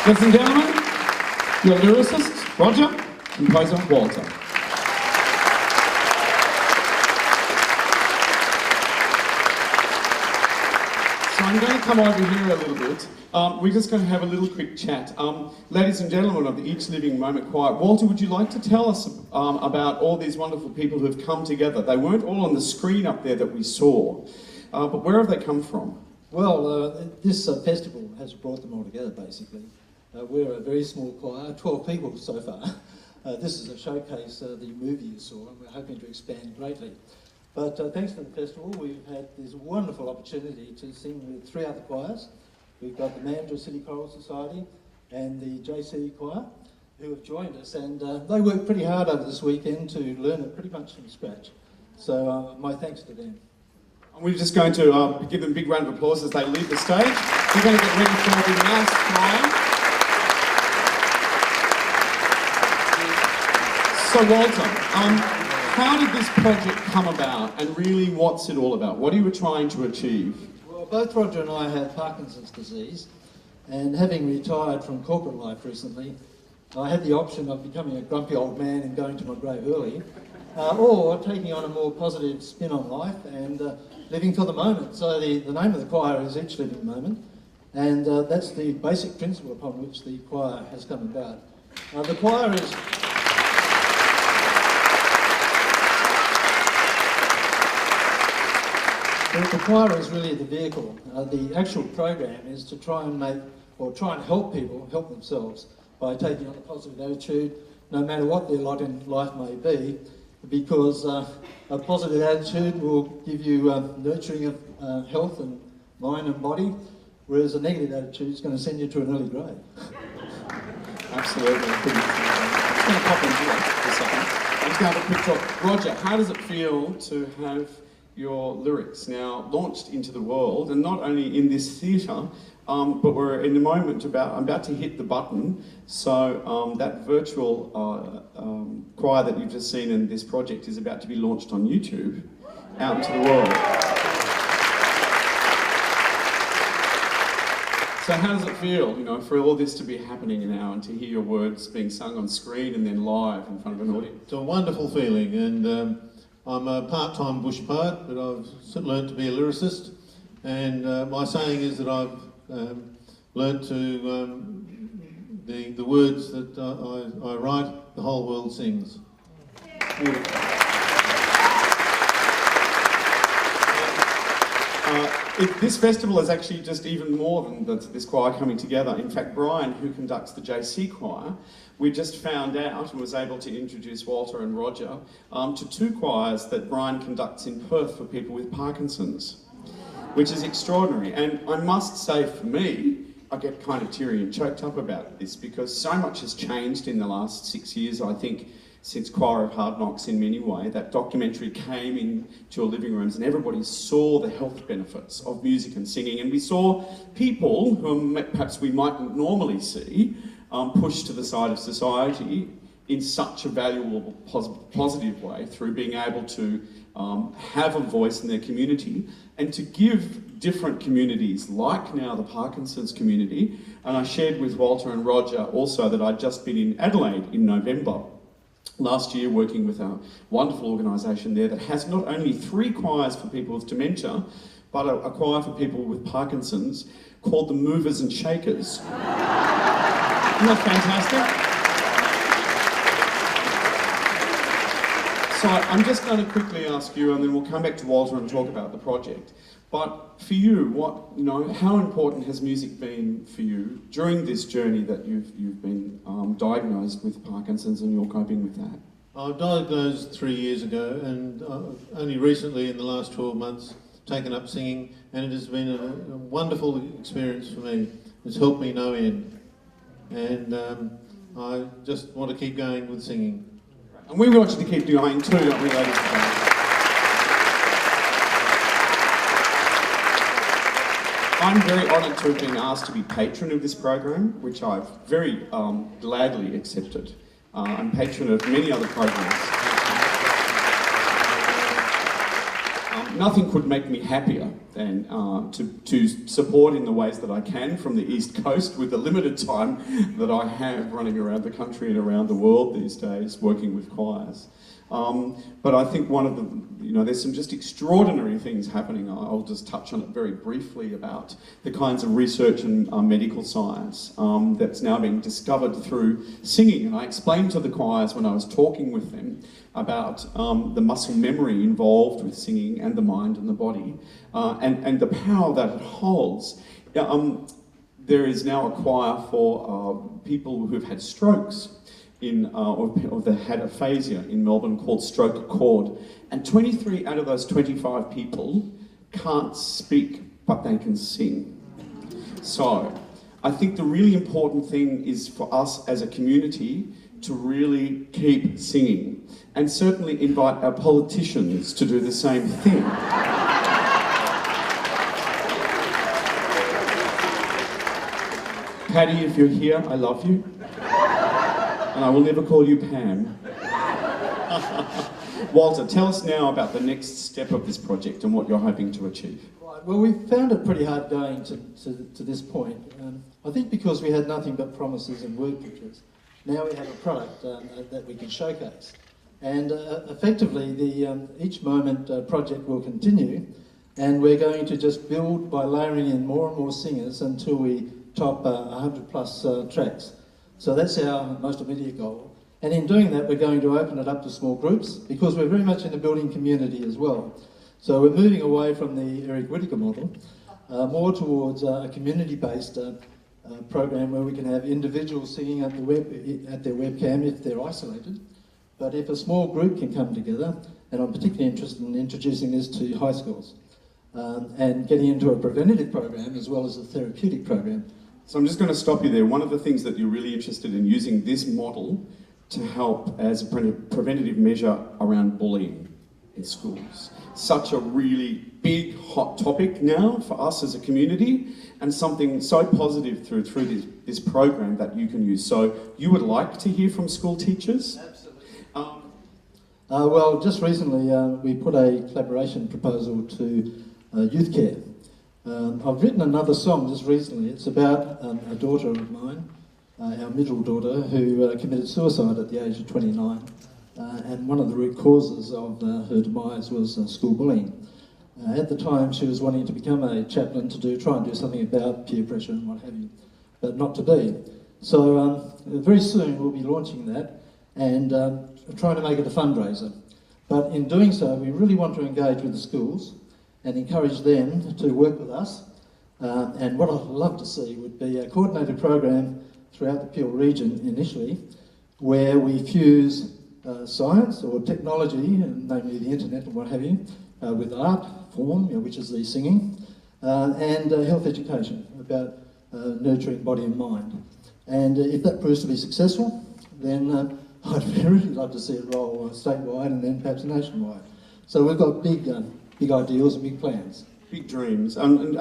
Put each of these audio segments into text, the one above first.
Ladies and gentlemen, your lyricist, Roger, composer, Walter. So I'm going to come over here a little bit. We're just going to have a little quick chat. Ladies and gentlemen of the Each Living Moment Choir, Walter, would you like to tell us about all these wonderful people who have come together? They weren't all on the screen up there that we saw, but where have they come from? Well, this festival has brought them all together, basically. We're a very small choir, 12 people so far. This is a showcase, the movie you saw, and we're hoping to expand greatly. But thanks to the festival, we've had this wonderful opportunity to sing with 3 other choirs. We've got the Mandurah City Choral Society and the JC Choir, who have joined us, and they worked pretty hard over this weekend to learn it pretty much from scratch. So my thanks to them. And we're just going to give them a big round of applause as they leave the stage. We're going to get ready for the last choir. So Walter, how did this project come about, and really what's it all about? What are you trying to achieve? Well, both Roger and I have Parkinson's disease, and having retired from corporate life recently, I had the option of becoming a grumpy old man and going to my grave early, or taking on a more positive spin on life and living for the moment. So the name of the choir is Each Living Moment, and that's the basic principle upon which the choir has come about. The choir is... The choir is really the vehicle. The actual program is to try and help people help themselves by taking on a positive attitude, no matter what their lot in life may be, because a positive attitude will give you nurturing of health and mind and body, whereas a negative attitude is going to send you to an early grave. Absolutely. I'm just going to pop in here for a second. I'm just going to have a quick talk. Roger, how does it feel to have your lyrics now launched into the world, and not only in this theatre, but we're in the moment I'm about to hit the button, so that virtual choir that you've just seen in this project is about to be launched on YouTube out into the world. So how does it feel, for all this to be happening now and to hear your words being sung on screen and then live in front of an audience? It's a wonderful feeling, and I'm a part-time bush poet, but I've learned to be a lyricist, and my saying is that I've learned to the words that I write, the whole world sings. Beautiful. This festival is actually just even more than this choir coming together. In fact, Brian, who conducts the JC choir, we just found out and was able to introduce Walter and Roger to 2 choirs that Brian conducts in Perth for people with Parkinson's, which is extraordinary. And I must say, for me, I get kind of teary and choked up about this because so much has changed in the last 6 years, I think, since Choir of Hard Knocks in many ways. That documentary came into your living rooms and everybody saw the health benefits of music and singing, and we saw people whom perhaps we mightn't normally see pushed to the side of society in such a valuable, positive way through being able to have a voice in their community and to give different communities, like now the Parkinson's community. And I shared with Walter and Roger also that I'd just been in Adelaide in November last year working with a wonderful organisation there that has not only 3 choirs for people with dementia, but a choir for people with Parkinson's called the Movers and Shakers. Isn't that fantastic? So I'm just going to quickly ask you, and then we'll come back to Walter and talk about the project. But for you, how important has music been for you during this journey that you've been diagnosed with Parkinson's, and you're coping with that? I was diagnosed 3 years ago, and only recently, in the last 12 months, taken up singing, and it has been a wonderful experience for me. It's helped me no end, and I just want to keep going with singing. And we want you to keep going too, don't we, ladies and gentlemen? I'm very honoured to have been asked to be patron of this program, which I've very gladly accepted. I'm patron of many other programs. nothing could make me happier than to support in the ways that I can from the East Coast with the limited time that I have running around the country and around the world these days working with choirs. But I think one of the, there's some just extraordinary things happening. I'll just touch on it very briefly about the kinds of research in medical science that's now being discovered through singing. And I explained to the choirs when I was talking with them about the muscle memory involved with singing and the mind and the body and the power that it holds. There is now a choir for people who've had strokes or they had aphasia in Melbourne called Stroke Accord, and 23 out of those 25 people can't speak, but they can sing. So I think the really important thing is for us as a community to really keep singing, and certainly invite our politicians to do the same thing. Paddy, if you're here, I love you. And I will never call you Pam. Walter, tell us now about the next step of this project and what you're hoping to achieve. Right, well, we found it pretty hard going to this point. I think because we had nothing but promises and word pictures. Now we have a product that we can showcase. And effectively, the each moment project will continue, and we're going to just build by layering in more and more singers until we top 100 plus tracks. So that's our most immediate goal. And in doing that, we're going to open it up to small groups because we're very much in the building community as well. So we're moving away from the Eric Whittaker model, more towards a community-based program where we can have individuals singing at their webcam if they're isolated. But if a small group can come together, and I'm particularly interested in introducing this to high schools, and getting into a preventative program as well as a therapeutic program. So I'm just going to stop you there. One of the things that you're really interested in using this model to help as a preventative measure around bullying in schools. Such a really big, hot topic now for us as a community, and something so positive through this program that you can use. So you would like to hear from school teachers? Absolutely. Well, just recently we put a collaboration proposal to youth care. I've written another song just recently. It's about a daughter of mine, our middle daughter, who committed suicide at the age of 29. And one of the root causes of her demise was school bullying. At the time, she was wanting to become a chaplain to try and do something about peer pressure and what have you, but not to be. So very soon we'll be launching that and trying to make it a fundraiser. But in doing so, we really want to engage with the schools and encourage them to work with us. And what I'd love to see would be a coordinated program throughout the Peel region initially, where we fuse science or technology, namely the internet and what have you, with art form, which is the singing, and health education about nurturing body and mind. And if that proves to be successful, then I'd really love to see it roll statewide and then perhaps nationwide. So we've got big ideals and big plans. Big dreams. And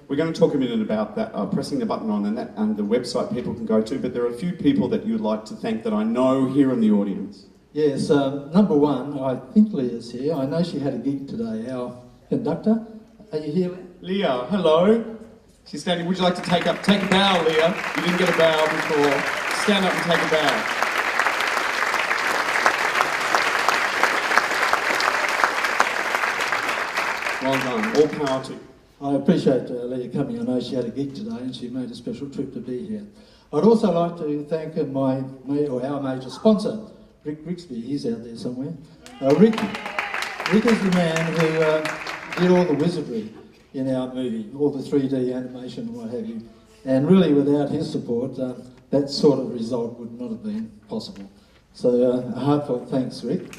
we're going to talk a minute about that, pressing the button on and the website people can go to, but there are a few people that you'd like to thank that I know here in the audience. Yes, number one, I think Leah's here. I know she had a gig today, our conductor. Are you here, Leah, hello. She's standing. Would you like to take a bow, Leah? You didn't get a bow before. Stand up and take a bow. Well done. All power to you. I appreciate Leah coming. I know she had a gig today and she made a special trip to be here. I'd also like to thank our major sponsor, Rick Brixby. He's out there somewhere. Rick is the man who did all the wizardry in our movie, all the 3D animation and what have you. And really, without his support, that sort of result would not have been possible. So a heartfelt thanks, Rick.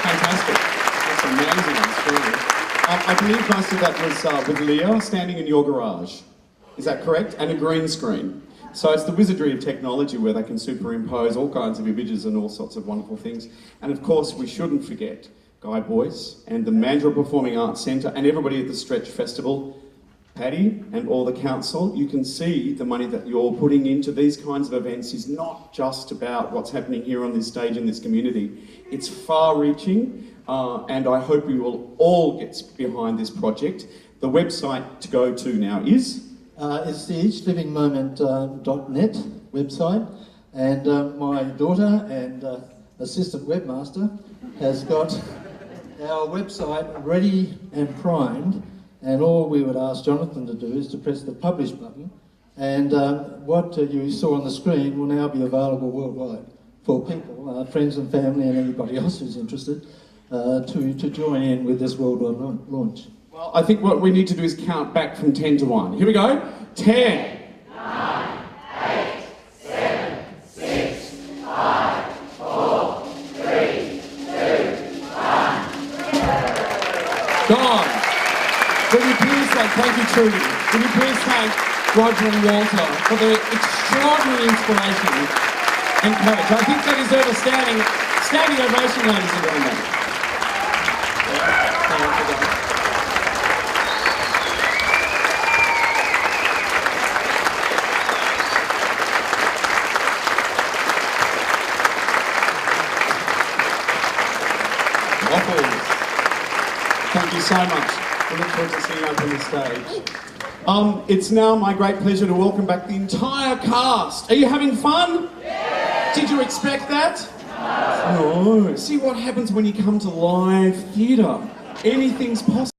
Fantastic. That's amazing. I believe most of that was with Leah standing in your garage. Is that correct? And a green screen. So it's the wizardry of technology where they can superimpose all kinds of images and all sorts of wonderful things. And of course, we shouldn't forget Guy Boyce and the Mandurah Performing Arts Centre and everybody at the Stretch Festival. Paddy and all the council, you can see the money that you're putting into these kinds of events is not just about what's happening here on this stage in this community. It's far-reaching, and I hope we will all get behind this project. The website to go to now is? It's the eachlivingmoment.net website, and my daughter and assistant webmaster has got our website ready and primed. And all we would ask Jonathon to do is to press the publish button, and what you saw on the screen will now be available worldwide for people, friends and family and anybody else who's interested, to join in with this worldwide launch. Well, I think what we need to do is count back from 10 to 1. Here we go. 10. 9, 8, 7, 6, 5, 4, 3, 2, 1. Gone. Will you please thank you, Trudy. Will you please thank Roger and Walter for their extraordinary inspiration and courage. I think they deserve a standing ovation, ladies and gentlemen. Waffles. Thank you so much. I look forward to seeing you up on the stage. It's now my great pleasure to welcome back the entire cast. Are you having fun? Yeah. Did you expect that? No. See what happens when you come to live theatre. Anything's possible.